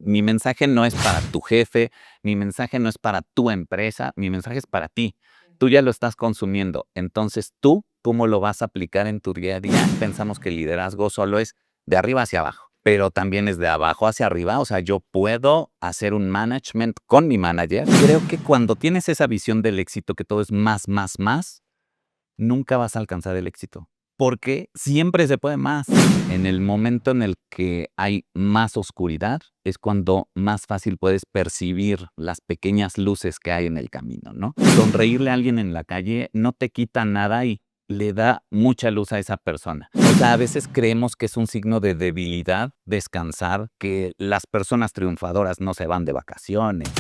mi mensaje no es para tu jefe, mi mensaje no es para tu empresa, mi mensaje es para ti. Tú ya lo estás consumiendo. Entonces, ¿tú cómo lo vas a aplicar en tu día a día? Pensamos que el liderazgo solo es de arriba hacia abajo, pero también es de abajo hacia arriba. O sea, yo puedo hacer un management con mi manager. Creo que cuando tienes esa visión del éxito, que todo es más, nunca vas a alcanzar el éxito, porque siempre se puede más. En el momento en el que hay más oscuridad, es cuando más fácil puedes percibir las pequeñas luces que hay en el camino, ¿no? Sonreírle a alguien en la calle no te quita nada y le da mucha luz a esa persona. O sea, a veces creemos que es un signo de debilidad descansar, que las personas triunfadoras no se van de vacaciones.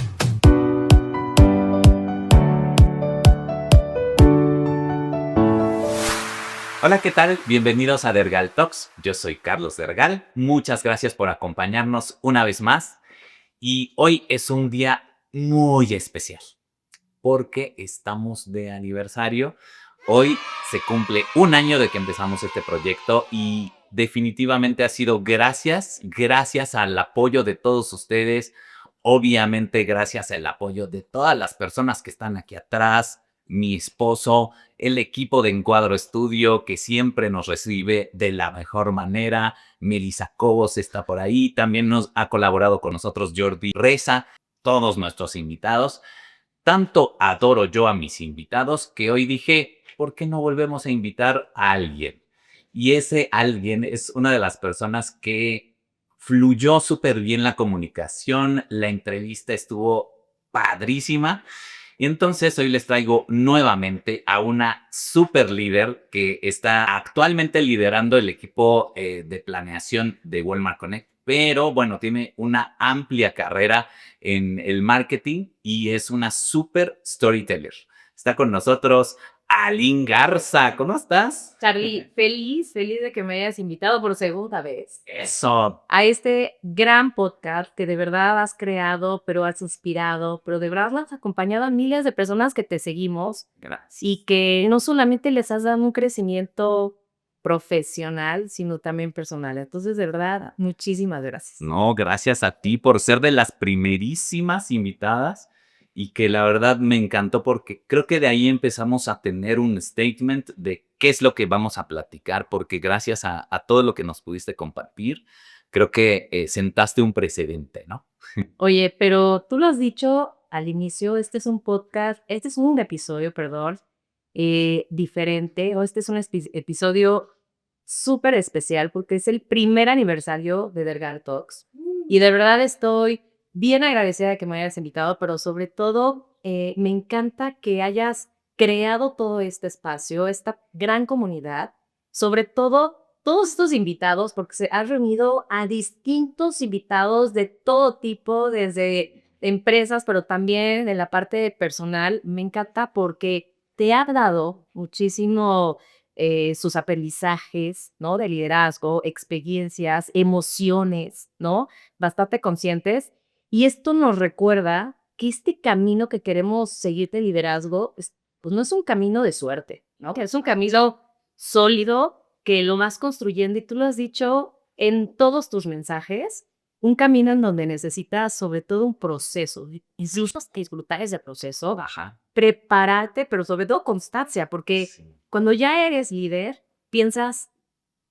Hola, ¿qué tal? Bienvenidos a Dergal Talks. Yo soy Carlos Dergal. Muchas gracias por acompañarnos una vez más. Y hoy es un día muy especial porque estamos de aniversario. Hoy se cumple un año de que empezamos este proyecto y definitivamente ha sido gracias al apoyo de todos ustedes. Obviamente gracias al apoyo de todas las personas que están aquí atrás, mi esposo, el equipo de Encuadro Estudio que siempre nos recibe de la mejor manera. Melissa Cobos está por ahí, también nos ha colaborado con nosotros Jordi Reza, todos nuestros invitados. Tanto adoro yo a mis invitados que hoy dije, ¿por qué no volvemos a invitar a alguien? Y ese alguien es una de las personas que fluyó súper bien la comunicación, la entrevista estuvo padrísima. Y entonces hoy les traigo nuevamente a una super líder que está actualmente liderando el equipo de planeación de Walmart Connect, pero bueno, tiene una amplia carrera en el marketing y es una super storyteller. Está con nosotros Aline Garza. ¿Cómo estás? Charlie, feliz de que me hayas invitado por segunda vez Eso. a este gran podcast que de verdad has creado, pero has inspirado, pero de verdad has acompañado a miles de personas que te seguimos Gracias. y que no solamente les has dado un crecimiento profesional, sino también personal. Entonces, de verdad, muchísimas gracias. No, gracias a ti por ser de las primerísimas invitadas y que la verdad me encantó porque creo que de ahí empezamos a tener un statement de qué es lo que vamos a platicar, porque gracias a todo lo que nos pudiste compartir, creo que sentaste un precedente, ¿no? Oye, pero tú lo has dicho al inicio, este es un podcast, este es un episodio, perdón, diferente, o este es un episodio súper especial porque es el primer aniversario de Dergar Talks. Y de verdad estoy bien agradecida de que me hayas invitado, pero sobre todo me encanta que hayas creado todo este espacio, esta gran comunidad, sobre todo todos estos invitados, porque se han reunido a distintos invitados de todo tipo, desde empresas, pero también en la parte personal. Me encanta porque te ha dado muchísimo sus aprendizajes, ¿no? De liderazgo, experiencias, emociones, ¿no? Bastante conscientes. Y esto nos recuerda que este camino que queremos seguir de liderazgo, pues no es un camino de suerte, ¿no? Que es un camino sólido que lo vas construyendo y tú lo has dicho en todos tus mensajes, un camino en donde necesitas sobre todo un proceso, incluso disfrutar ese proceso, Ajá. prepararte, pero sobre todo constancia, porque Sí. cuando ya eres líder, piensas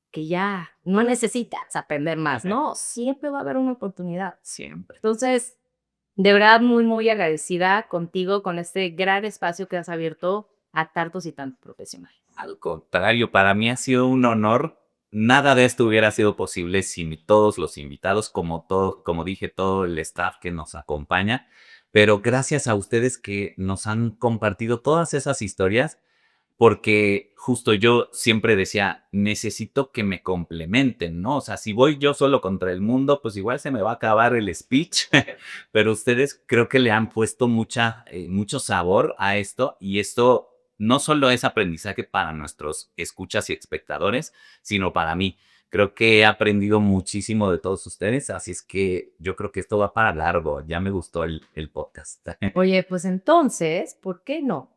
que ya no necesitas aprender más, ¿no? Siempre va a haber una oportunidad. Siempre. Entonces, de verdad, muy agradecida contigo, con este gran espacio que has abierto a tantos y tantos profesionales. Al contrario, para mí ha sido un honor. Nada de esto hubiera sido posible sin todos los invitados, como dije, todo el staff que nos acompaña. Pero gracias a ustedes que nos han compartido todas esas historias, porque justo yo siempre decía, necesito que me complementen, ¿no? O sea, si voy yo solo contra el mundo, pues igual se me va a acabar el speech, pero ustedes creo que le han puesto mucho sabor a esto y esto no solo es aprendizaje para nuestros escuchas y espectadores, sino para mí. Creo que he aprendido muchísimo de todos ustedes, así es que yo creo que esto va para largo. Ya me gustó el podcast. Oye, pues entonces, ¿por qué no?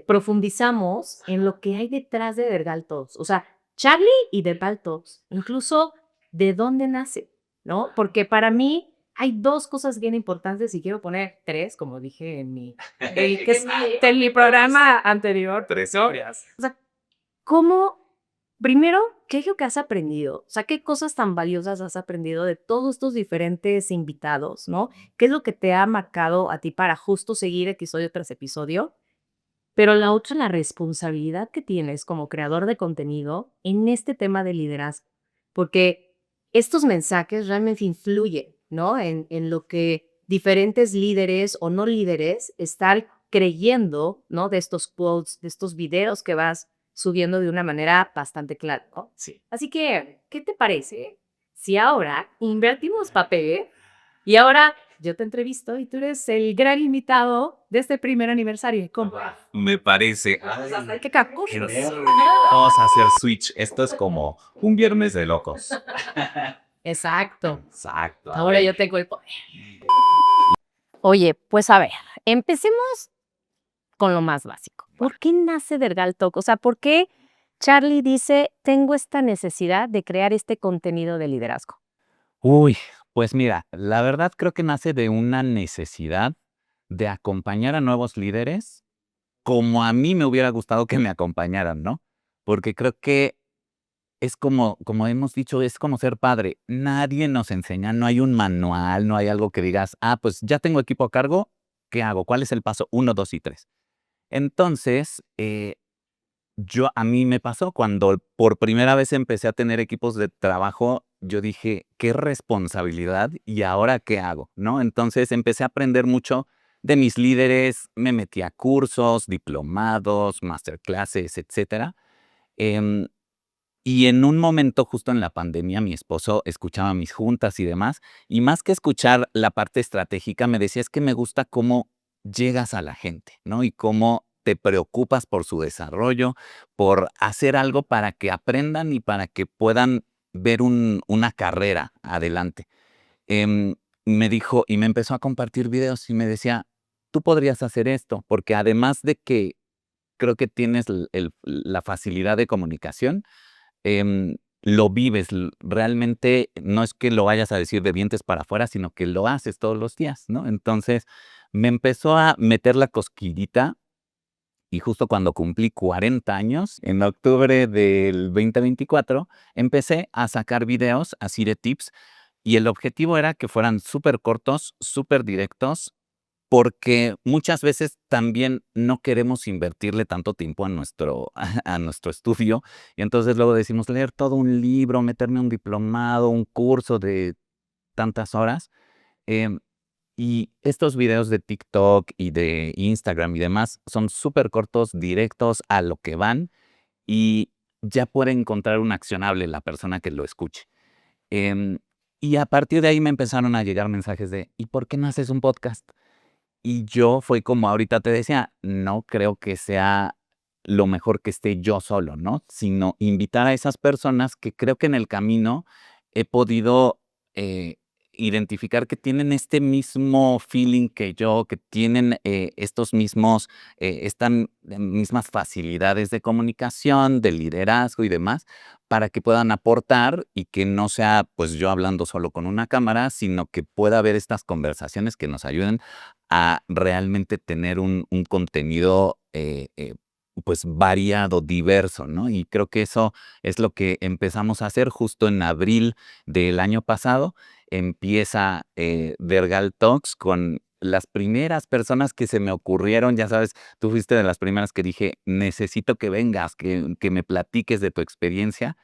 Profundizamos en lo que hay detrás de Dergal Talks. O sea, Charlie y Dergal Talks, incluso de dónde nace, ¿no? Porque para mí, hay 2 cosas bien importantes y quiero poner 3, como dije en mi que es en mi programa anterior. 3 horas. O sea, ¿cómo? Primero, ¿qué es lo que has aprendido? O sea, ¿qué cosas tan valiosas has aprendido de todos estos diferentes invitados, no? ¿Qué es lo que te ha marcado a ti para justo seguir episodio tras episodio? Pero la otra, la responsabilidad que tienes como creador de contenido en este tema de liderazgo, porque estos mensajes realmente influyen, ¿no? En lo que diferentes líderes o no líderes están creyendo, ¿no? De estos quotes, de estos videos que vas subiendo de una manera bastante clara, ¿no? Sí. Así que, ¿qué te parece si ahora invertimos papel y ahora yo te entrevisto y tú eres el gran invitado de este primer aniversario? ¿Cómo? Me parece. ¡Qué cacosos! Vamos a hacer switch. Esto es como un viernes de locos. Exacto. Exacto. Ahora yo tengo el poder. Oye, pues a ver, empecemos con lo más básico. ¿Por qué nace Dergal Talk? O sea, ¿por qué Charlie dice, tengo esta necesidad de crear este contenido de liderazgo? Uy, pues mira, la verdad creo que nace de una necesidad de acompañar a nuevos líderes como a mí me hubiera gustado que me acompañaran, ¿no? Porque creo que es como hemos dicho, es como ser padre. Nadie nos enseña, no hay un manual, no hay algo que digas, pues ya tengo equipo a cargo, ¿qué hago? ¿Cuál es el paso 1, 2 y 3? Entonces, a mí me pasó cuando por primera vez empecé a tener equipos de trabajo, yo dije, qué responsabilidad y ahora qué hago, ¿no? Entonces empecé a aprender mucho de mis líderes, me metí a cursos, diplomados, masterclasses, etcétera. Em, y en un momento, justo en la pandemia, mi esposo escuchaba mis juntas y demás, y más que escuchar la parte estratégica, me decía, es que me gusta cómo llegas a la gente, ¿no? Y cómo te preocupas por su desarrollo, por hacer algo para que aprendan y para que puedan ver una carrera adelante. Em, Me dijo, y me empezó a compartir videos y me decía, tú podrías hacer esto, porque además de que creo que tienes la facilidad de comunicación, lo vives, realmente no es que lo vayas a decir de dientes para afuera, sino que lo haces todos los días, ¿no? Entonces, me empezó a meter la cosquillita y justo cuando cumplí 40 años, en octubre del 2024, empecé a sacar videos así de tips y el objetivo era que fueran súper cortos, súper directos, porque muchas veces también no queremos invertirle tanto tiempo a nuestro a nuestro estudio, y entonces luego decimos leer todo un libro, meterme a un diplomado, un curso de tantas horas, em, y estos videos de TikTok y de Instagram y demás son súper cortos, directos, a lo que van, y ya puede encontrar un accionable la persona que lo escuche. Em, y a partir de ahí me empezaron a llegar mensajes de: "¿Y por qué no haces un podcast?". Y yo fue como ahorita te decía, no creo que sea lo mejor que esté yo solo, ¿no? Sino invitar a esas personas que creo que en el camino he podido eh, identificar que tienen este mismo feeling que yo, que tienen estos mismos, estas mismas facilidades de comunicación, de liderazgo y demás, para que puedan aportar y que no sea pues yo hablando solo con una cámara, sino que pueda haber estas conversaciones que nos ayuden a realmente tener un contenido, pues, variado, diverso, ¿no? Y creo que eso es lo que empezamos a hacer justo en abril del año pasado. Empieza, Vergal Talks con las primeras personas que se me ocurrieron, ya sabes, tú fuiste de las primeras que dije: "Necesito que vengas, que me platiques de tu experiencia".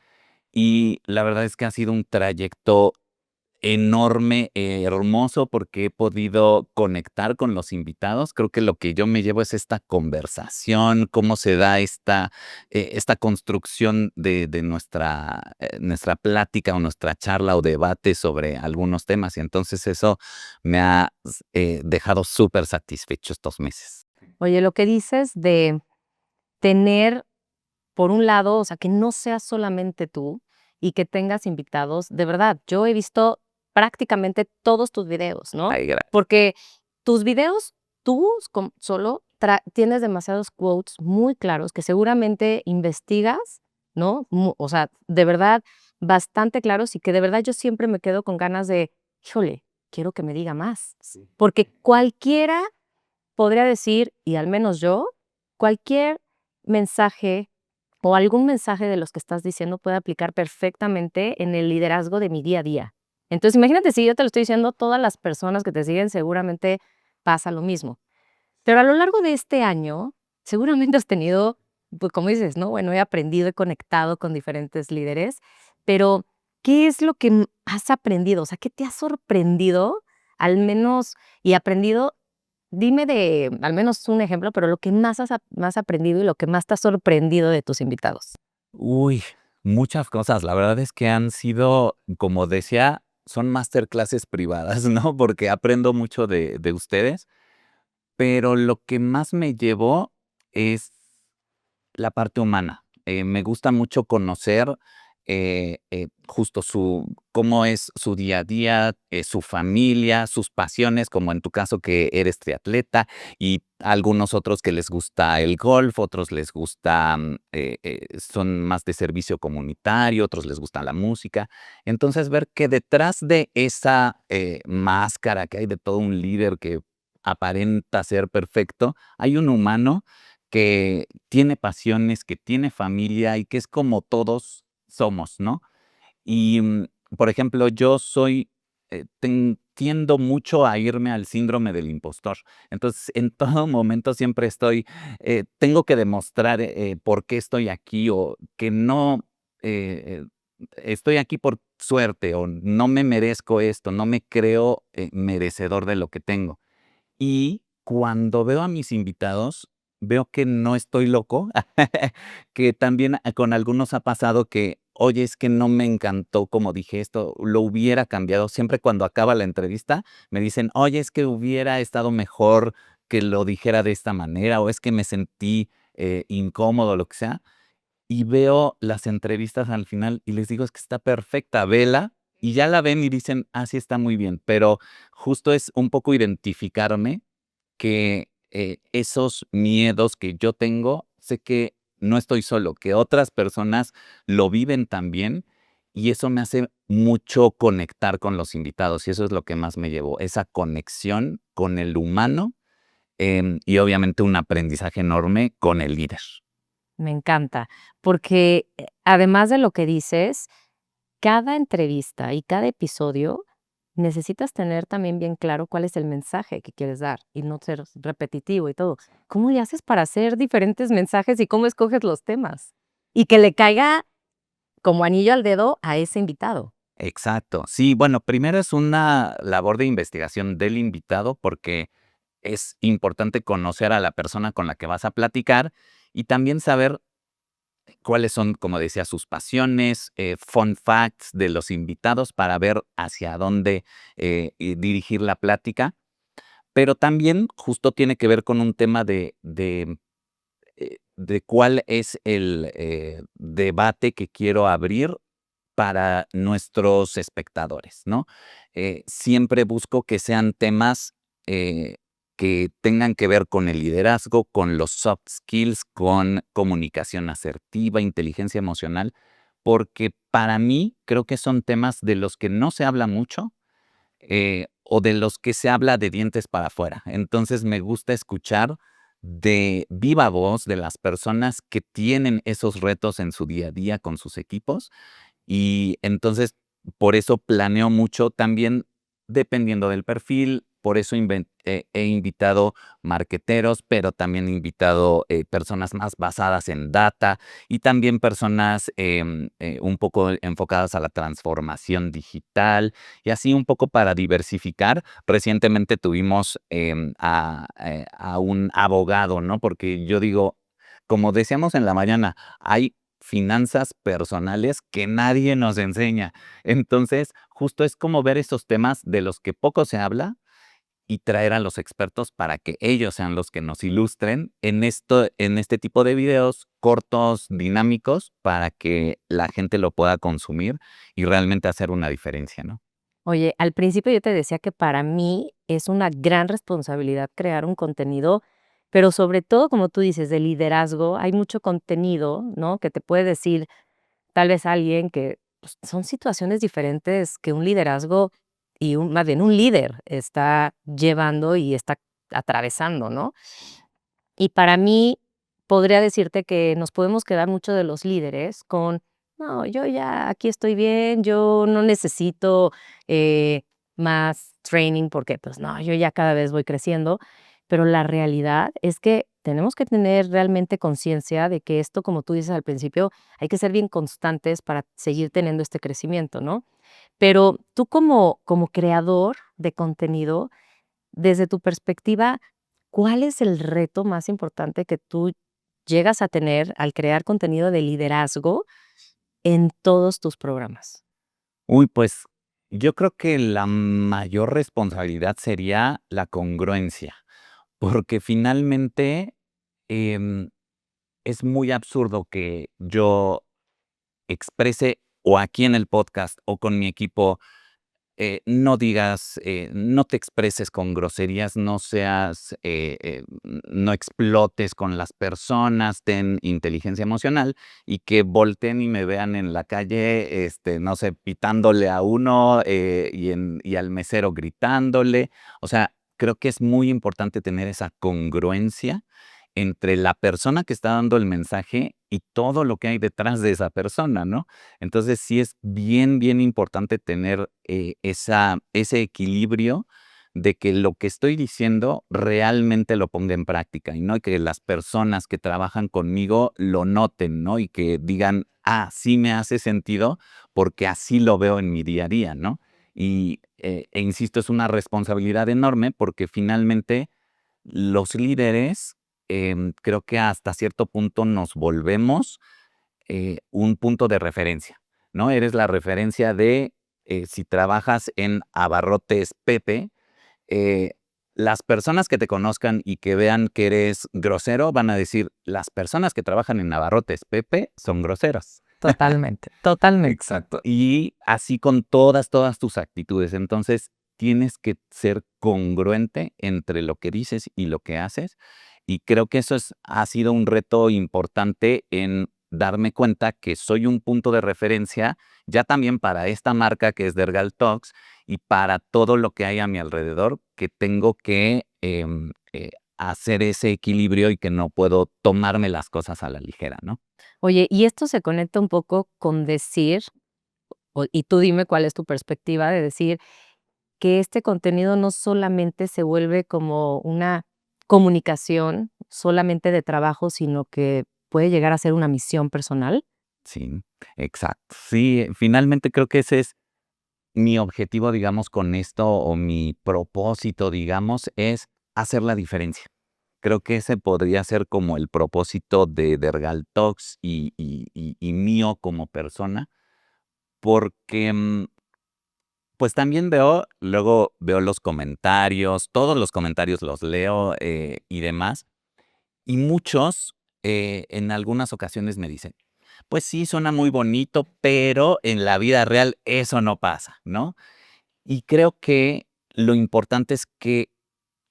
Y la verdad es que ha sido un trayecto enorme, hermoso, porque he podido conectar con los invitados. Creo que lo que yo me llevo es esta conversación, cómo se da esta construcción de nuestra plática, o nuestra charla, o debate sobre algunos temas, y entonces eso me ha dejado súper satisfecho estos meses. Oye, lo que dices de tener, por un lado, o sea, que no seas solamente tú y que tengas invitados, de verdad, yo he visto prácticamente todos tus videos, ¿no? Ay, Porque tus videos, tú solo tienes demasiados quotes muy claros que seguramente investigas, ¿no? O sea, de verdad, bastante claros y que de verdad yo siempre me quedo con ganas de, híjole, quiero que me diga más. Sí. Porque cualquiera podría decir, y al menos yo, cualquier mensaje o algún mensaje de los que estás diciendo puede aplicar perfectamente en el liderazgo de mi día a día. Entonces, imagínate si yo te lo estoy diciendo, todas las personas que te siguen seguramente pasa lo mismo. Pero a lo largo de este año, seguramente has tenido, pues, como dices, ¿no? Bueno, he aprendido, he conectado con diferentes líderes, pero ¿qué es lo que has aprendido? O sea, ¿qué te ha sorprendido al menos y aprendido? Dime de al menos un ejemplo, pero lo que más aprendido y lo que más te ha sorprendido de tus invitados. Uy, muchas cosas. La verdad es que han sido, como decía, son masterclasses privadas, ¿no? Porque aprendo mucho de ustedes, pero lo que más me llevó es la parte humana. Me gusta mucho conocer, justo cómo es su día a día, su familia, sus pasiones, como en tu caso que eres triatleta, y algunos otros que les gusta el golf, otros les gusta, son más de servicio comunitario, otros les gusta la música. Entonces, ver que detrás de esa, máscara que hay de todo un líder que aparenta ser perfecto, hay un humano que tiene pasiones, que tiene familia y que es como todos somos, ¿no? Y, por ejemplo, yo soy, tiendo mucho a irme al síndrome del impostor. Entonces, en todo momento siempre estoy, tengo que demostrar, por qué estoy aquí o que no, eh, estoy aquí por suerte o no me merezco esto, no me creo, merecedor de lo que tengo. Y cuando veo a mis invitados, veo que no estoy loco, que también con algunos ha pasado que, oye, es que no me encantó como dije esto, lo hubiera cambiado. Siempre cuando acaba la entrevista me dicen, oye, es que hubiera estado mejor que lo dijera de esta manera, o es que me sentí incómodo, lo que sea. Y veo las entrevistas al final y les digo, es que está perfecta, vela. Y ya la ven y dicen, ah, sí, está muy bien. Pero justo es un poco identificarme que, esos miedos que yo tengo, sé que no estoy solo, que otras personas lo viven también, y eso me hace mucho conectar con los invitados, y eso es lo que más me llevó, esa conexión con el humano, y obviamente un aprendizaje enorme con el líder. Me encanta, porque, además de lo que dices, cada entrevista y cada episodio necesitas tener también bien claro cuál es el mensaje que quieres dar y no ser repetitivo y todo. ¿Cómo le haces para hacer diferentes mensajes y cómo escoges los temas? Y que le caiga como anillo al dedo a ese invitado. Exacto. Sí, bueno, primero es una labor de investigación del invitado, porque es importante conocer a la persona con la que vas a platicar y también saber cuáles son, como decía, sus pasiones, fun facts de los invitados para ver hacia dónde dirigir la plática. Pero también justo tiene que ver con un tema de cuál es el debate que quiero abrir para nuestros espectadores, ¿no? Siempre busco que sean temas, que tengan que ver con el liderazgo, con los soft skills, con comunicación asertiva, inteligencia emocional, porque para mí creo que son temas de los que no se habla mucho, o de los que se habla de dientes para afuera. Entonces, me gusta escuchar de viva voz de las personas que tienen esos retos en su día a día con sus equipos y entonces, por eso planeo mucho también, dependiendo del perfil, por eso he invitado marqueteros, pero también he invitado, personas más basadas en data y también personas, un poco enfocadas a la transformación digital y así un poco para diversificar. Recientemente tuvimos, a un abogado, ¿no? Porque yo digo, como decíamos en la mañana, hay finanzas personales que nadie nos enseña. Entonces, justo es como ver esos temas de los que poco se habla y traer a los expertos para que ellos sean los que nos ilustren en este tipo de videos cortos, dinámicos, para que la gente lo pueda consumir y realmente hacer una diferencia, ¿no? Oye, al principio yo te decía que para mí es una gran responsabilidad crear un contenido, pero sobre todo, como tú dices, de liderazgo, hay mucho contenido, ¿no? Que te puede decir tal vez alguien que pues, son situaciones diferentes que un liderazgo y más bien un líder está llevando y está atravesando, ¿no? Y para mí, podría decirte que nos podemos quedar mucho de los líderes con: "No, yo ya aquí estoy bien, yo no necesito, eh, más training porque, pues, no, yo ya cada vez voy creciendo". Pero la realidad es que tenemos que tener realmente conciencia de que esto, como tú dices al principio, hay que ser bien constantes para seguir teniendo este crecimiento, ¿no? Pero tú como creador de contenido, desde tu perspectiva, ¿cuál es el reto más importante que tú llegas a tener al crear contenido de liderazgo en todos tus programas? Uy, pues yo creo que la mayor responsabilidad sería la congruencia, porque finalmente em, es muy absurdo que yo exprese o aquí en el podcast o con mi equipo no digas, no te expreses con groserías, no seas, no explotes con las personas, ten inteligencia emocional y que volteen y me vean en la calle, no sé, pitándole a uno y al mesero gritándole. O sea, creo que es muy importante tener esa congruencia entre la persona que está dando el mensaje y todo lo que hay detrás de esa persona, ¿no? Entonces, sí es bien, bien importante tener, ese equilibrio de que lo que estoy diciendo realmente lo ponga en práctica, y no que las personas que trabajan conmigo lo noten, ¿no? Y que digan: "Ah, sí me hace sentido, porque así lo veo en mi día a día", ¿no? Insisto, es una responsabilidad enorme, porque finalmente los líderes, creo que hasta cierto punto nos volvemos un punto de referencia, ¿no? Eres la referencia de, si trabajas en Abarrotes Pepe, eh, las personas que te conozcan y que vean que eres grosero van a decir, las personas que trabajan en Abarrotes Pepe son groseras. Totalmente, totalmente. Exacto. Y así con todas tus actitudes. Entonces, tienes que ser congruente entre lo que dices y lo que haces. Y creo que eso ha sido un reto importante en darme cuenta que soy un punto de referencia ya también para esta marca que es Dergal Talks y para todo lo que hay a mi alrededor, que tengo que hacer ese equilibrio y que no puedo tomarme las cosas a la ligera, ¿no? Oye, y esto se conecta un poco con decir, y tú dime cuál es tu perspectiva de decir que este contenido no solamente se vuelve como una comunicación solamente de trabajo, sino que puede llegar a ser una misión personal. Sí, exacto. Sí, finalmente creo que ese es mi objetivo, digamos, con esto o mi propósito, digamos, es hacer la diferencia. Creo que ese podría ser como el propósito de Dergal Talks y mío como persona, porque pues también luego veo los comentarios, todos los comentarios los leo y demás, y muchos en algunas ocasiones me dicen, pues sí, suena muy bonito, pero en la vida real eso no pasa, ¿no? Y creo que lo importante es que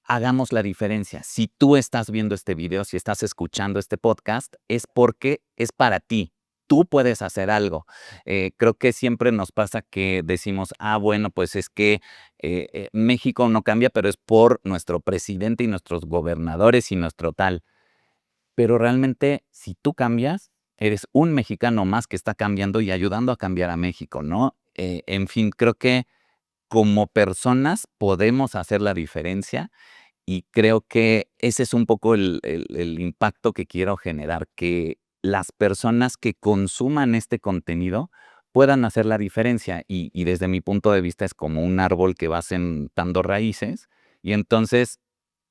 hagamos la diferencia. Si tú estás viendo este video, si estás escuchando este podcast, es porque es para ti. Tú puedes hacer algo. Creo que siempre nos pasa que decimos, ah, bueno, pues es que México no cambia, pero es por nuestro presidente y nuestros gobernadores y nuestro tal. Pero realmente, si tú cambias, eres un mexicano más que está cambiando y ayudando a cambiar a México, ¿no? En fin, creo que como personas podemos hacer la diferencia y creo que ese es un poco el impacto que quiero generar, que las personas que consuman este contenido puedan hacer la diferencia y desde mi punto de vista es como un árbol que va sentando raíces y entonces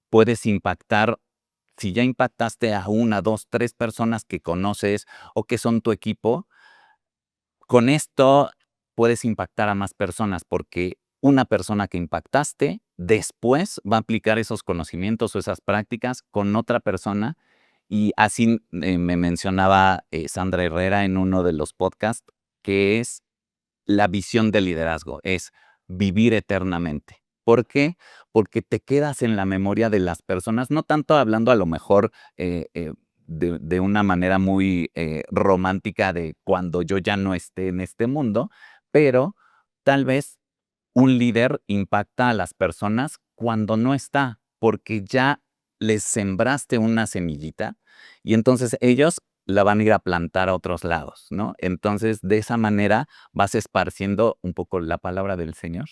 puedes impactar, si ya impactaste a una, 2, 3 personas que conoces o que son tu equipo, con esto puedes impactar a más personas, porque una persona que impactaste, después va a aplicar esos conocimientos o esas prácticas con otra persona. Y así, me mencionaba, Sandra Herrera en uno de los podcasts, que es la visión del liderazgo, es vivir eternamente. ¿Por qué? Porque te quedas en la memoria de las personas, no tanto hablando a lo mejor, de una manera muy, romántica de cuando yo ya no esté en este mundo, pero tal vez un líder impacta a las personas cuando no está, porque ya les sembraste una semillita y entonces ellos la van a ir a plantar a otros lados, ¿no? Entonces, de esa manera vas esparciendo un poco la palabra del Señor.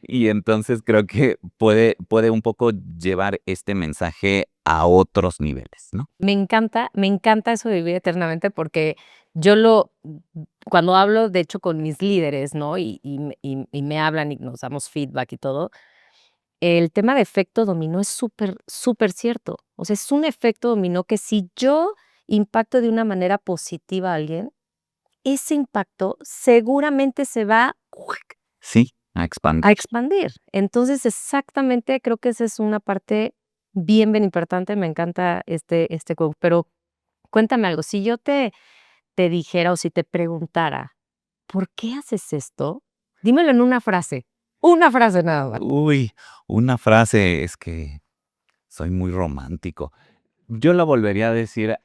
Y entonces creo que puede un poco llevar este mensaje a otros niveles, ¿no? Me encanta eso de vivir eternamente porque yo cuando hablo, de hecho, con mis líderes, ¿no? Y me hablan y nos damos feedback y todo, el tema de efecto dominó es súper, súper cierto. O sea, es un efecto dominó que si yo impacto de una manera positiva a alguien, ese impacto seguramente se va Sí, a expandir. a expandir. Entonces, exactamente, creo que esa es una parte bien, bien importante. Me encanta este quote. Pero cuéntame algo, si yo te dijera o si te preguntara, ¿por qué haces esto? Dímelo en una frase nada más. Uy, una frase es que soy muy romántico. Yo lo volvería a decir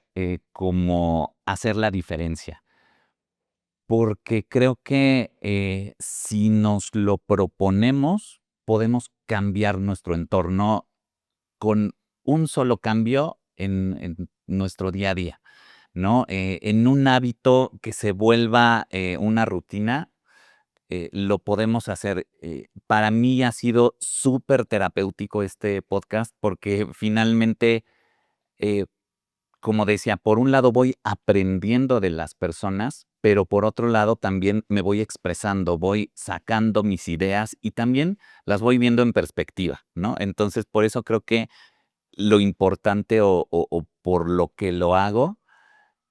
como hacer la diferencia, porque creo que si nos lo proponemos, podemos cambiar nuestro entorno con un solo cambio en nuestro día a día, ¿no? En un hábito que se vuelva una rutina, lo podemos hacer. Para mí ha sido súper terapéutico este podcast porque finalmente, eh, como decía, por un lado voy aprendiendo de las personas, pero por otro lado también me voy expresando, voy sacando mis ideas y también las voy viendo en perspectiva, ¿no? Entonces, por eso creo que lo importante o por lo que lo hago,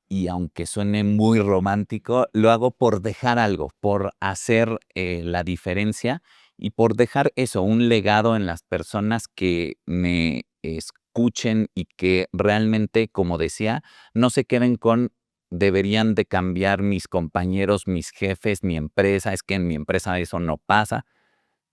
y aunque suene muy romántico, lo hago por dejar algo, por hacer la diferencia y por dejar eso, un legado en las personas que me escuchen y que realmente, como decía, no se queden con deberían de cambiar mis compañeros, mis jefes, mi empresa, es que en mi empresa eso no pasa,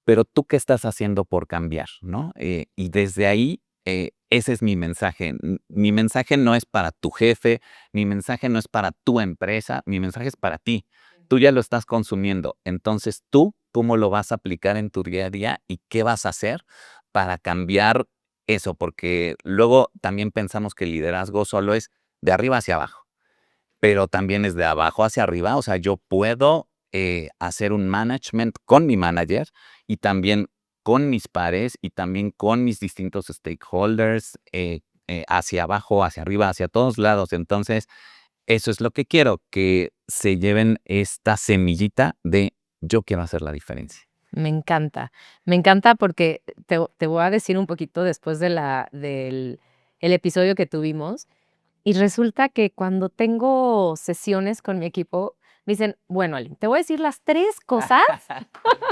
pero tú qué estás haciendo por cambiar, ¿no? Y desde ahí, ese es mi mensaje. Mi mensaje no es para tu jefe, mi mensaje no es para tu empresa, mi mensaje es para ti. Tú ya lo estás consumiendo, entonces tú, ¿cómo lo vas a aplicar en tu día a día y qué vas a hacer para cambiar eso? Porque luego también pensamos que el liderazgo solo es de arriba hacia abajo, pero también es de abajo hacia arriba. O sea, yo puedo hacer un management con mi manager y también con mis pares y también con mis distintos stakeholders, hacia abajo, hacia arriba, hacia todos lados. Entonces, eso es lo que quiero, que se lleven esta semillita de yo quiero hacer la diferencia. Me encanta porque te voy a decir un poquito después del el episodio que tuvimos. Y resulta que cuando tengo sesiones con mi equipo, me dicen, bueno, Ali, te voy a decir las 3 cosas.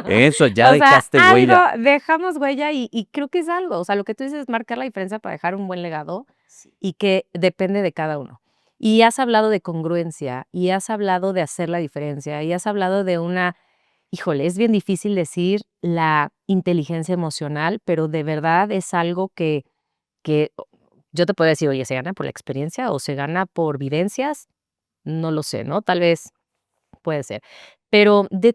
Eso, ya O sea, dejaste huella. dejamos huella y creo que es algo. O sea, lo que tú dices es marcar la diferencia para dejar un buen legado y que depende de cada uno. Y has hablado de congruencia y has hablado de hacer la diferencia y has hablado de híjole, es bien difícil decir la inteligencia emocional, pero de verdad es algo que yo te puedo decir, oye, ¿se gana por la experiencia o se gana por vivencias? No lo sé, ¿no? Tal vez puede ser. Pero en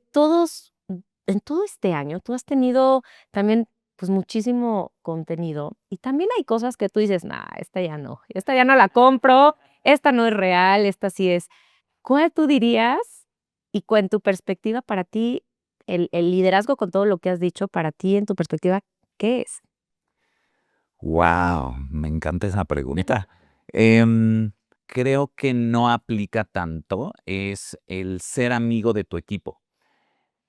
todo este año, tú has tenido también, pues, muchísimo contenido y también hay cosas que tú dices, no, esta ya no la compro, esta no es real, esta sí es. ¿Cuál tú dirías y en tu perspectiva para ti, el liderazgo con todo lo que has dicho, para ti, en tu perspectiva, qué es? Wow, me encanta esa pregunta. Em, Creo que no aplica tanto, es el ser amigo de tu equipo,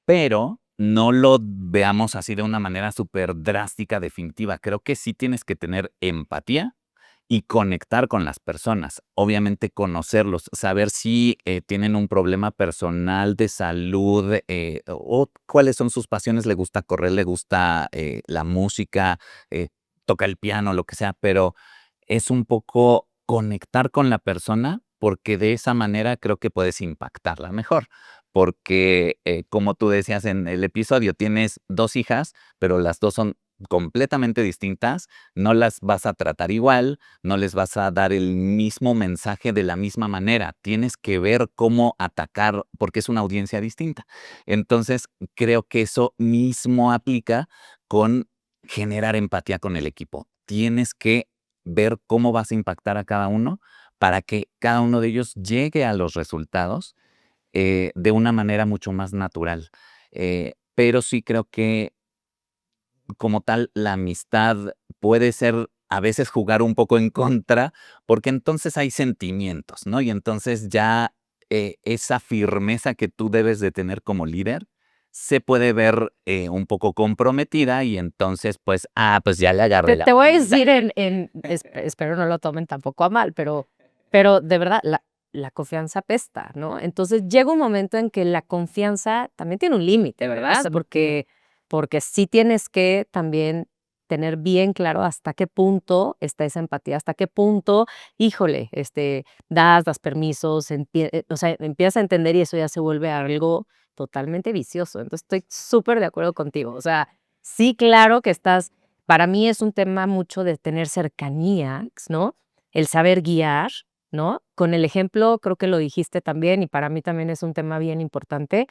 pero no lo veamos así de una manera súper drástica, definitiva. Creo que sí tienes que tener empatía y conectar con las personas. Obviamente conocerlos, saber si tienen un problema personal de salud o cuáles son sus pasiones. Le gusta correr, le gusta la música, toca el piano, lo que sea, pero es un poco conectar con la persona porque de esa manera creo que puedes impactarla mejor. porque como tú decías en el episodio, tienes 2 hijas, pero las 2 son completamente distintas, no las vas a tratar igual, no les vas a dar el mismo mensaje de la misma manera, tienes que ver cómo atacar, porque es una audiencia distinta. Entonces, creo que eso mismo aplica con generar empatía con el equipo. Tienes que ver cómo vas a impactar a cada uno para que cada uno de ellos llegue a los resultados de una manera mucho más natural. Pero sí creo que como tal la amistad puede ser a veces jugar un poco en contra, porque entonces hay sentimientos, ¿no? Y entonces ya esa firmeza que tú debes de tener como líder se puede ver un poco comprometida y entonces pues ya le agarré Te la voy a onda. decir espero no lo tomen tampoco a mal, pero de verdad, la confianza apesta, ¿no? Entonces, llega un momento en que la confianza también tiene un límite, ¿verdad? Porque sí tienes que también tener bien claro hasta qué punto está esa empatía, hasta qué punto, híjole, das permisos, o sea, empiezas a entender y eso ya se vuelve algo totalmente vicioso. Entonces, estoy súper de acuerdo contigo. O sea, sí, claro que para mí es un tema mucho de tener cercanía, ¿no? El saber guiar, ¿no? Con el ejemplo, creo que lo dijiste también, y para mí también es un tema bien importante,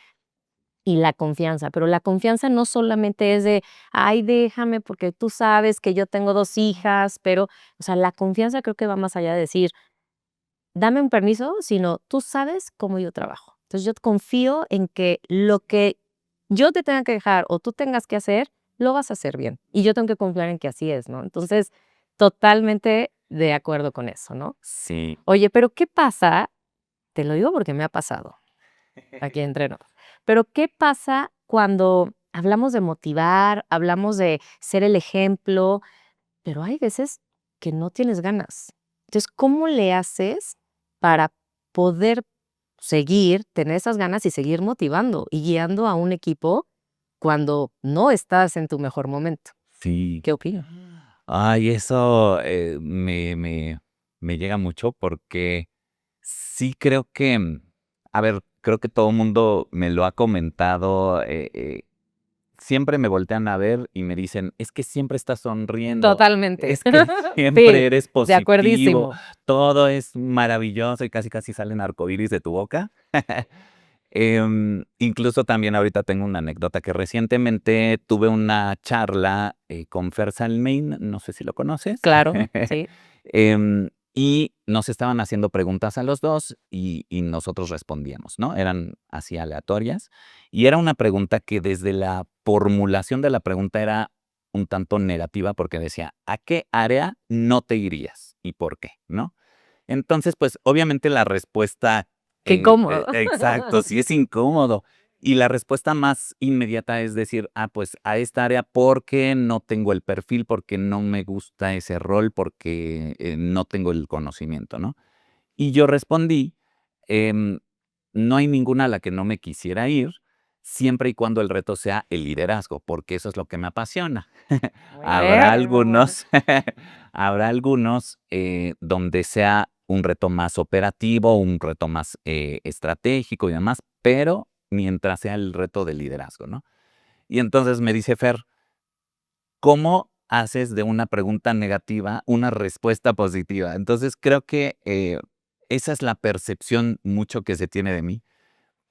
y la confianza. Pero la confianza no solamente es de, ay, déjame, porque tú sabes que yo tengo 2 hijas, pero, o sea, la confianza creo que va más allá de decir, dame un permiso, sino tú sabes cómo yo trabajo. Entonces, yo confío en que lo que yo te tenga que dejar o tú tengas que hacer, lo vas a hacer bien. Y yo tengo que confiar en que así es, ¿no? Entonces, totalmente de acuerdo con eso, ¿no? Sí. Oye, pero ¿qué pasa? Te lo digo porque me ha pasado aquí entre nos. Pero ¿qué pasa cuando hablamos de motivar, hablamos de ser el ejemplo, pero hay veces que no tienes ganas? Entonces, ¿cómo le haces para poder seguir, tener esas ganas y seguir motivando y guiando a un equipo cuando no estás en tu mejor momento? Sí. ¿Qué opinas? Ay, eso me llega mucho porque sí creo que, a ver, creo que todo el mundo me lo ha comentado, siempre me voltean a ver y me dicen, es que siempre estás sonriendo, Totalmente. es que Sí, siempre eres de positivo, acuerdísimo. todo es maravilloso y casi casi salen arcoíris de tu boca. Incluso también ahorita tengo una anécdota que recientemente tuve una charla con Fer Salmain, no sé si lo conoces. Claro, sí. Y nos estaban haciendo preguntas a los dos y nosotros respondíamos, ¿no? Eran así aleatorias. Y era una pregunta que desde la formulación de la pregunta era un tanto negativa porque decía, ¿a qué área no te irías? ¿Y por qué? ¿No? Entonces, pues obviamente la respuesta, Qué incómodo. exacto, sí es incómodo. Y la respuesta más inmediata es decir, pues a esta área porque no tengo el perfil, porque no me gusta ese rol, porque no tengo el conocimiento, ¿no? Y yo respondí, em, no hay ninguna a la que no me quisiera ir, siempre y cuando el reto sea el liderazgo, porque eso es lo que me apasiona. Muy Habrá bien, muy bueno. algunos, habrá algunos donde sea un reto más operativo, un reto más estratégico y demás, pero mientras sea el reto de liderazgo, ¿no? Y entonces me dice Fer, ¿cómo haces de una pregunta negativa una respuesta positiva? Entonces creo que esa es la percepción mucho que se tiene de mí,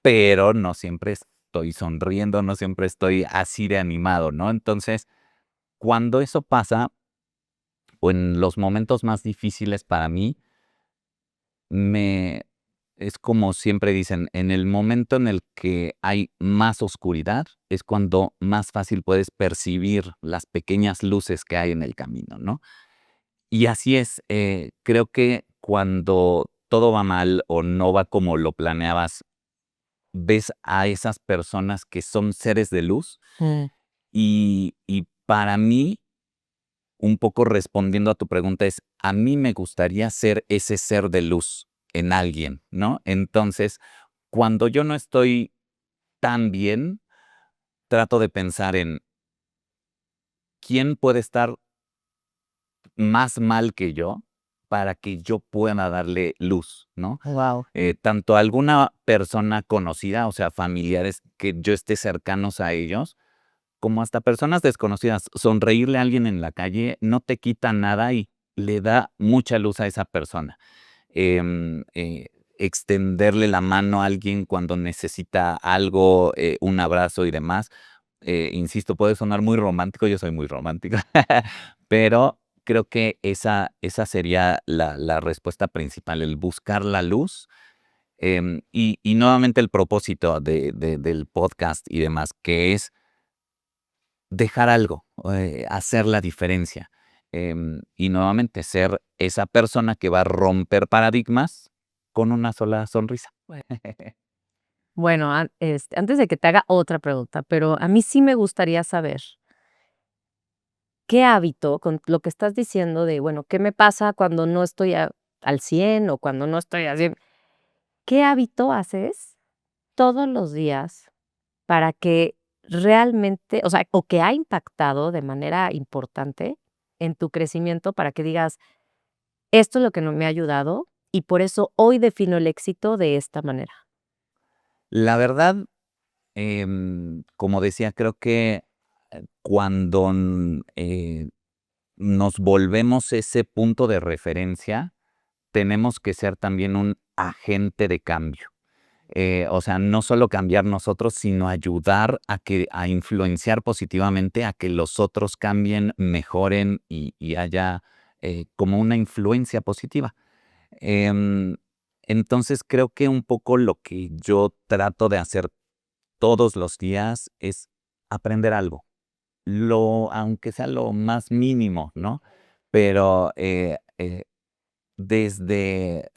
pero no siempre estoy sonriendo, no siempre estoy así de animado, ¿no? Entonces, cuando eso pasa, o en los momentos más difíciles para mí, me es como siempre dicen, en el momento en el que hay más oscuridad, es cuando más fácil puedes percibir las pequeñas luces que hay en el camino, ¿no? Y así es, creo que cuando todo va mal o no va como lo planeabas, ves a esas personas que son seres de luz Mm. y para mí, un poco respondiendo a tu pregunta es, a mí me gustaría ser ese ser de luz en alguien, ¿no? Entonces, cuando yo no estoy tan bien, trato de pensar en quién puede estar más mal que yo para que yo pueda darle luz, ¿no? Wow. Tanto a alguna persona conocida, o sea, familiares que yo esté cercanos a ellos, como hasta personas desconocidas. Sonreírle a alguien en la calle no te quita nada y le da mucha luz a esa persona. Em, eh, Extenderle la mano a alguien cuando necesita algo, un abrazo y demás. Insisto, puede sonar muy romántico, yo soy muy romántico, pero creo que esa sería la respuesta principal, el buscar la luz. Y nuevamente el propósito del podcast y demás, que es dejar algo, hacer la diferencia. Y nuevamente ser esa persona que va a romper paradigmas con una sola sonrisa. Bueno, antes de que te haga otra pregunta, pero a mí sí me gustaría saber qué hábito, con lo que estás diciendo de, bueno, ¿qué me pasa cuando no estoy al 100 o cuando no estoy al 100? ¿Qué hábito haces todos los días para que realmente, o sea, o que ha impactado de manera importante en tu crecimiento para que digas, esto es lo que no me ha ayudado y por eso hoy defino el éxito de esta manera? La verdad, como decía, creo que cuando nos volvemos ese punto de referencia, tenemos que ser también un agente de cambio. O sea, no solo cambiar nosotros, sino ayudar a influenciar positivamente a que los otros cambien, mejoren y haya como una influencia positiva. Em, entonces creo que un poco lo que yo trato de hacer todos los días es aprender algo, aunque sea lo más mínimo, ¿no? Pero desde,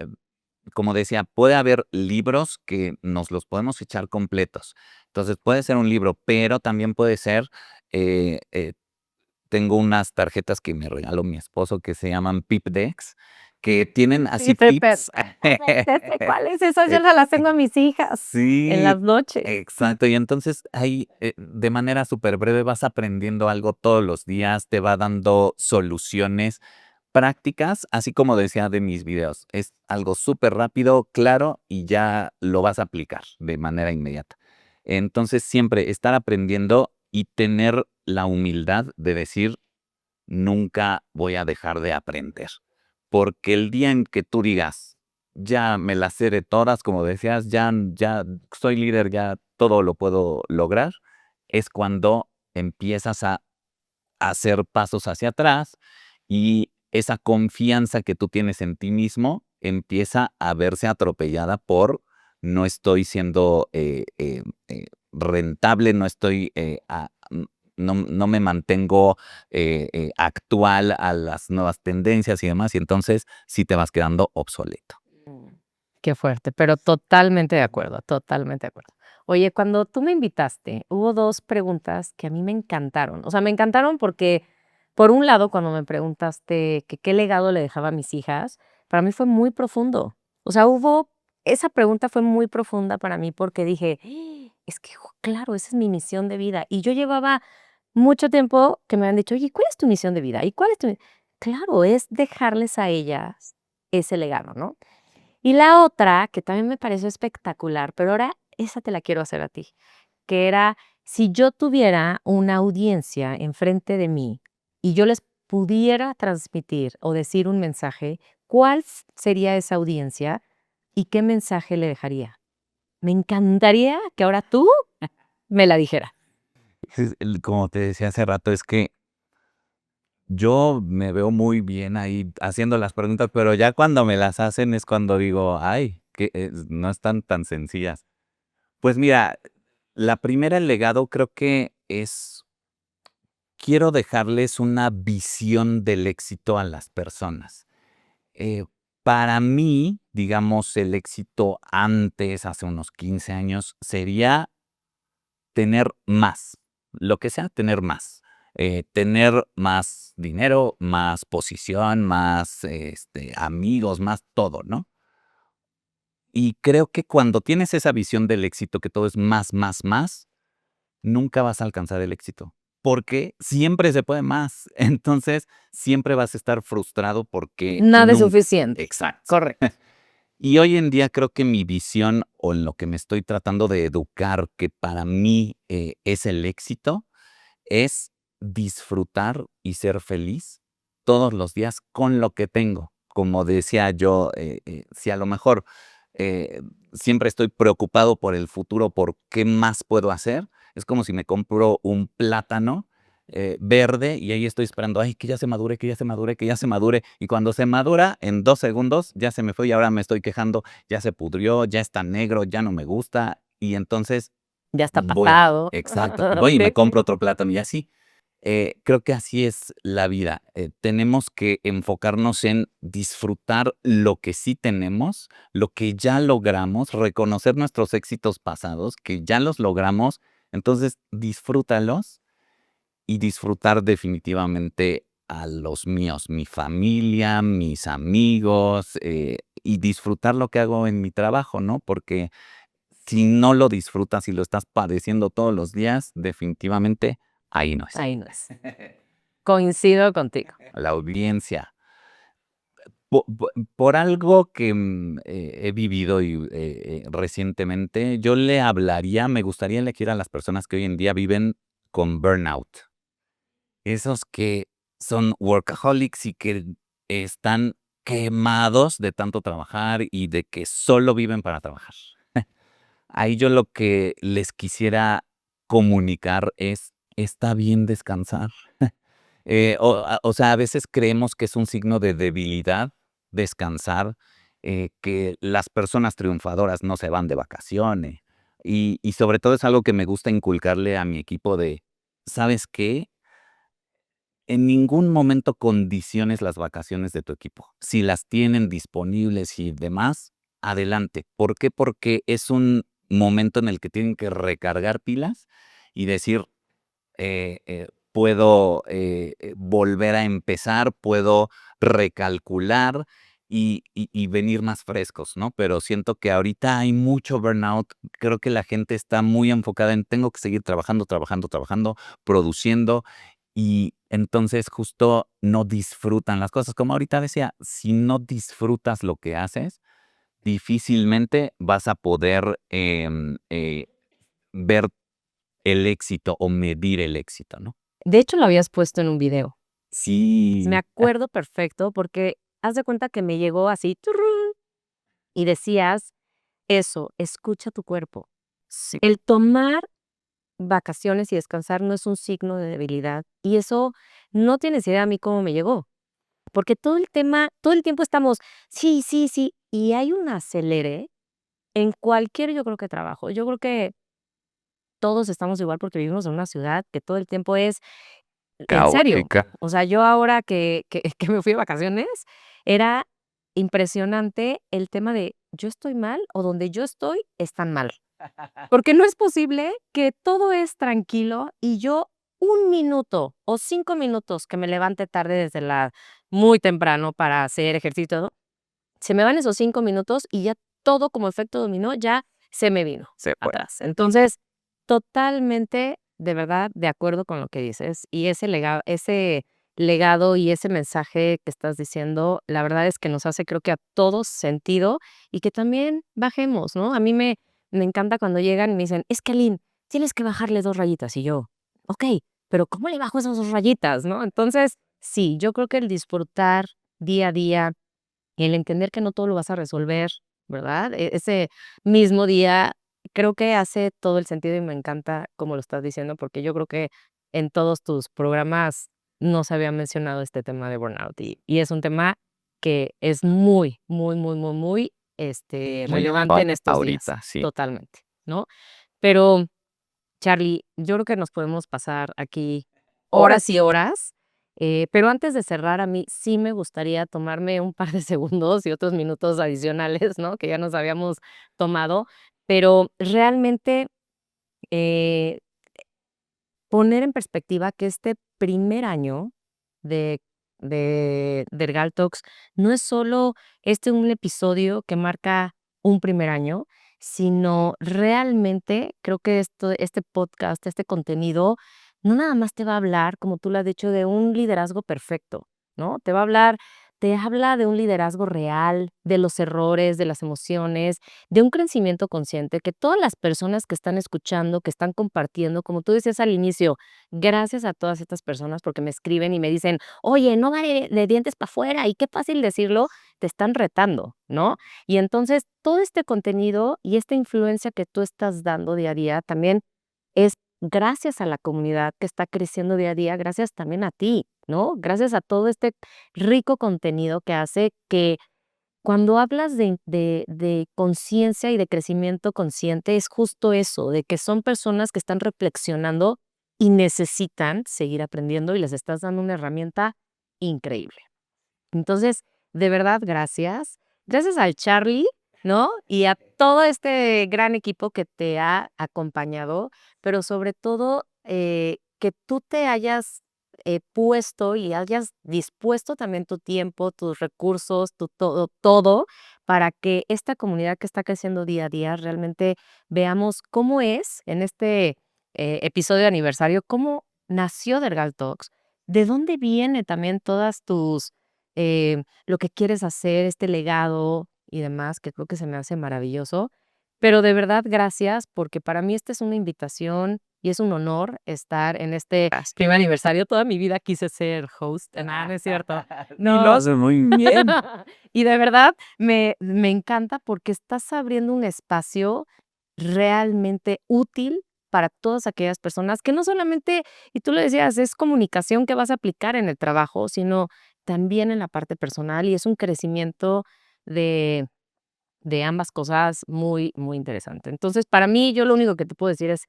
como decía, puede haber libros que nos los podemos echar completos. Entonces puede ser un libro, pero también puede ser, eh, eh, tengo unas tarjetas que me regaló mi esposo que se llaman Pip Decks, que tienen así Sí, Pepe, tips. sé cuáles esas, yo Eh, se las tengo a mis hijas en Sí, las noches. exacto. Y entonces ahí, de manera súper breve vas aprendiendo algo todos los días, te va dando soluciones prácticas, así como decía de mis videos. Es algo súper rápido, claro, y ya lo vas a aplicar de manera inmediata. Entonces, siempre estar aprendiendo y tener la humildad de decir, nunca voy a dejar de aprender. Porque el día en que tú digas, ya me las sé de todas, como decías, ya soy líder, ya todo lo puedo lograr, es cuando empiezas a hacer pasos hacia atrás y esa confianza que tú tienes en ti mismo empieza a verse atropellada por no estoy siendo rentable, no estoy, no me mantengo actual a las nuevas tendencias y demás, y entonces sí te vas quedando obsoleto. Qué fuerte, pero totalmente de acuerdo, totalmente de acuerdo. Oye, cuando tú me invitaste, hubo 2 preguntas que a mí me encantaron. O sea, me encantaron porque, por un lado, cuando me preguntaste que qué legado le dejaba a mis hijas, para mí fue muy profundo. O sea, esa pregunta fue muy profunda para mí porque dije: Es que, claro, esa es mi misión de vida". Y yo llevaba mucho tiempo que me han dicho: "Oye, ¿cuál es tu misión de vida? ¿Y cuál es tu?". Claro, es dejarles a ellas ese legado, ¿no? Y la otra, que también me pareció espectacular, pero ahora esa te la quiero hacer a ti, que era, si yo tuviera una audiencia enfrente de mí y yo les pudiera transmitir o decir un mensaje, ¿cuál sería esa audiencia y qué mensaje le dejaría? Me encantaría que ahora tú me la dijeras. Sí, como te decía hace rato, es que yo me veo muy bien ahí haciendo las preguntas, pero ya cuando me las hacen es cuando digo, ay, que no están tan sencillas. Pues mira, la primera, el legado, creo que es, quiero dejarles una visión del éxito a las personas. Eh, para mí, digamos, el éxito antes, hace unos 15 años, sería tener más, lo que sea, tener más. Tener más dinero, más posición, más amigos, más todo, ¿no? Y creo que cuando tienes esa visión del éxito, que todo es más, más, más, nunca vas a alcanzar el éxito. porque siempre se puede más. Entonces, siempre vas a estar frustrado porque Nada es nunca. suficiente. Exacto. Correcto. Y hoy en día creo que mi visión o en lo que me estoy tratando de educar, que para mí es el éxito, es disfrutar y ser feliz todos los días con lo que tengo. Como decía yo, si a lo mejor eh, siempre estoy preocupado por el futuro, por qué más puedo hacer, es como si me compro un plátano verde y ahí estoy esperando, ay, que ya se madure, que ya se madure, que ya se madure. Y cuando se madura, en 2 segundos ya se me fue y ahora me estoy quejando, ya se pudrió, ya está negro, ya no me gusta. Y entonces Ya está voy, pasado. exacto, voy y me Ok. compro otro plátano y así. Creo que así es la vida. Tenemos que enfocarnos en disfrutar lo que sí tenemos, lo que ya logramos, reconocer nuestros éxitos pasados, que ya los logramos, entonces disfrútalos y disfrutar definitivamente a los míos, mi familia, mis amigos, y disfrutar lo que hago en mi trabajo, ¿no? Porque si no lo disfrutas y lo estás padeciendo todos los días, definitivamente ahí no es. Ahí no es. Coincido contigo. La audiencia. Por algo que he vivido y, recientemente, yo le hablaría, me gustaría elegir a las personas que hoy en día viven con burnout. Esos que son workaholics y que están quemados de tanto trabajar y de que solo viven para trabajar. Ahí yo lo que les quisiera comunicar es, está bien descansar. O sea, a veces creemos que es un signo de debilidad descansar, que las personas triunfadoras no se van de vacaciones. Y sobre todo es algo que me gusta inculcarle a mi equipo de, ¿sabes qué? En ningún momento condiciones las vacaciones de tu equipo. Si las tienen disponibles y demás, adelante. ¿Por qué? Porque es un momento en el que tienen que recargar pilas y decir, puedo volver a empezar, puedo recalcular y venir más frescos, ¿no? Pero siento que ahorita hay mucho burnout. Creo que la gente está muy enfocada en tengo que seguir trabajando, trabajando, trabajando, produciendo y entonces justo no disfrutan las cosas. Como ahorita decía, si no disfrutas lo que haces, difícilmente vas a poder ver el éxito o medir el éxito, ¿no? De hecho, lo habías puesto en un video. Me Sí. acuerdo perfecto porque haz de cuenta que me llegó así turrún, y decías eso, escucha tu cuerpo. Sí. El tomar vacaciones y descansar no es un signo de debilidad. Y eso no tienes idea a mí cómo me llegó. Porque todo el tiempo estamos, sí, sí, sí. Y hay un acelere en cualquier, yo creo que trabajo. Yo creo que todos estamos igual porque vivimos en una ciudad que todo el tiempo es, en serio. Caótica. O sea, yo ahora que me fui de vacaciones, era impresionante el tema de yo estoy mal o donde yo estoy están mal. Porque no es posible que todo es tranquilo y yo un minuto o 5 minutos que me levante tarde desde la muy temprano para hacer ejercicio y todo, se me van esos 5 minutos y ya todo como efecto dominó ya se me vino Se fue. atrás. Entonces, totalmente, de verdad, de acuerdo con lo que dices. Y ese legado y ese mensaje que estás diciendo, la verdad es que nos hace, creo que a todos sentido y que también bajemos, ¿no? A mí me encanta cuando llegan y me dicen, es que Aline, tienes que bajarle 2 rayitas. Y yo, ok, pero ¿cómo le bajo esas 2 rayitas, no? Entonces, sí, yo creo que el disfrutar día a día, y el entender que no todo lo vas a resolver, ¿verdad? Ese mismo día, creo que hace todo el sentido y me encanta cómo lo estás diciendo, porque yo creo que en todos tus programas no se había mencionado este tema de burnout y es un tema que es muy, muy, muy, muy, muy, Muy relevante actual en estos días, ahorita, sí. totalmente, ¿no? Pero, Charly, yo creo que nos podemos pasar aquí Horas. horas y horas, pero antes de cerrar, a mí sí me gustaría tomarme un par de segundos y otros minutos adicionales, ¿no? Que ya nos habíamos tomado, pero realmente, eh, poner en perspectiva que este primer año de de Ergal Talks no es solo un episodio que marca un primer año, sino realmente creo que este podcast, este contenido no nada más te va a hablar, como tú lo has dicho, de un liderazgo perfecto, ¿no? Te habla de un liderazgo real, de los errores, de las emociones, de un crecimiento consciente, que todas las personas que están escuchando, que están compartiendo, como tú decías al inicio, gracias a todas estas personas porque me escriben y me dicen, oye, no va de dientes para afuera, y qué fácil decirlo, te están retando, ¿no? Y entonces todo este contenido y esta influencia que tú estás dando día a día también es gracias a la comunidad que está creciendo día a día, gracias también a ti, ¿no? Gracias a todo este rico contenido que hace que cuando hablas de conciencia y de crecimiento consciente, es justo eso, de que son personas que están reflexionando y necesitan seguir aprendiendo y les estás dando una herramienta increíble. Entonces, de verdad, gracias. Gracias al Charlie, ¿no? Y a todo este gran equipo que te ha acompañado, pero sobre todo, que tú te hayas, puesto y hayas dispuesto también tu tiempo, tus recursos, tu todo, para que esta comunidad que está creciendo día a día, realmente veamos cómo es en este, episodio de aniversario, cómo nació Dergal Talks, de dónde viene también todas tus lo que quieres hacer, este legado y demás, que creo que se me hace maravilloso. Pero de verdad, gracias, porque para mí esta es una invitación y es un honor estar en este primer aniversario. Toda mi vida quise ser host. No es cierto. Y lo No. haces muy bien. Y de verdad me encanta porque estás abriendo un espacio realmente útil para todas aquellas personas que no solamente, y tú lo decías, es comunicación que vas a aplicar en el trabajo, sino también en la parte personal y es un crecimiento de, de ambas cosas muy, muy interesante. Entonces, para mí, yo lo único que te puedo decir es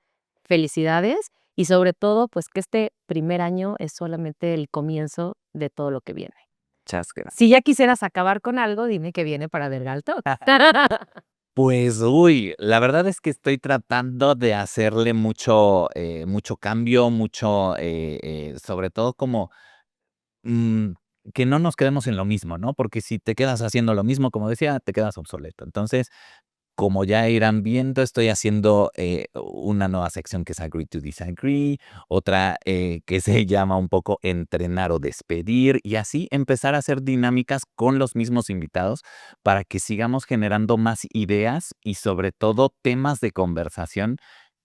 felicidades y sobre todo, pues que este primer año es solamente el comienzo de todo lo que viene. Muchas gracias. Si ya quisieras acabar con algo, dime que viene para Dergal Talk. Pues, uy, la verdad es que estoy tratando de hacerle mucho cambio, sobre todo como, mm, que no nos quedemos en lo mismo, ¿no? Porque si te quedas haciendo lo mismo, como decía, te quedas obsoleto. Entonces, como ya irán viendo, estoy haciendo una nueva sección que es Agree to Disagree, otra que se llama un poco Entrenar o Despedir, y así empezar a hacer dinámicas con los mismos invitados para que sigamos generando más ideas y sobre todo temas de conversación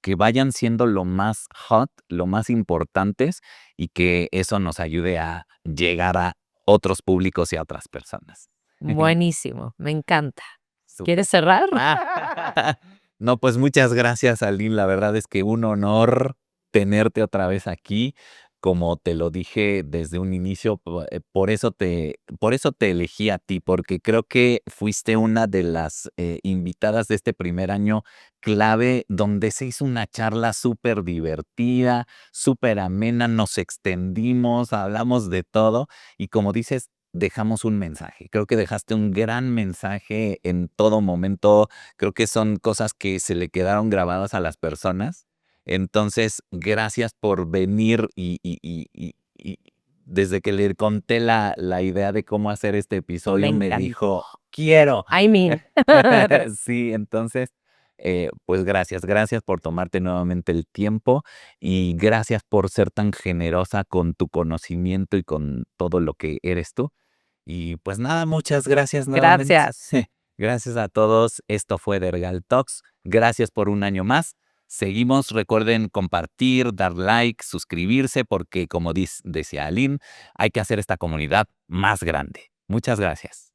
que vayan siendo lo más hot, lo más importantes y que eso nos ayude a llegar a otros públicos y a otras personas. Buenísimo, me encanta. Súper. ¿Quieres cerrar? No, pues muchas gracias, Aline. La verdad es que un honor tenerte otra vez aquí. Como te lo dije desde un inicio, por eso te elegí a ti, porque creo que fuiste una de las invitadas de este primer año clave, donde se hizo una charla súper divertida, súper amena, nos extendimos, hablamos de todo y como dices, dejamos un mensaje. Creo que dejaste un gran mensaje en todo momento. Creo que son cosas que se le quedaron grabadas a las personas. Entonces, gracias por venir y desde que le conté la idea de cómo hacer este episodio, me encantó. dijo, quiero. I mean. Sí, entonces, pues gracias por tomarte nuevamente el tiempo y gracias por ser tan generosa con tu conocimiento y con todo lo que eres tú. Y pues nada, muchas gracias nuevamente. Gracias. Gracias a todos. Esto fue Dergal Talks. Gracias por un año más. Seguimos, recuerden compartir, dar like, suscribirse, porque como decía Aline, hay que hacer esta comunidad más grande. Muchas gracias.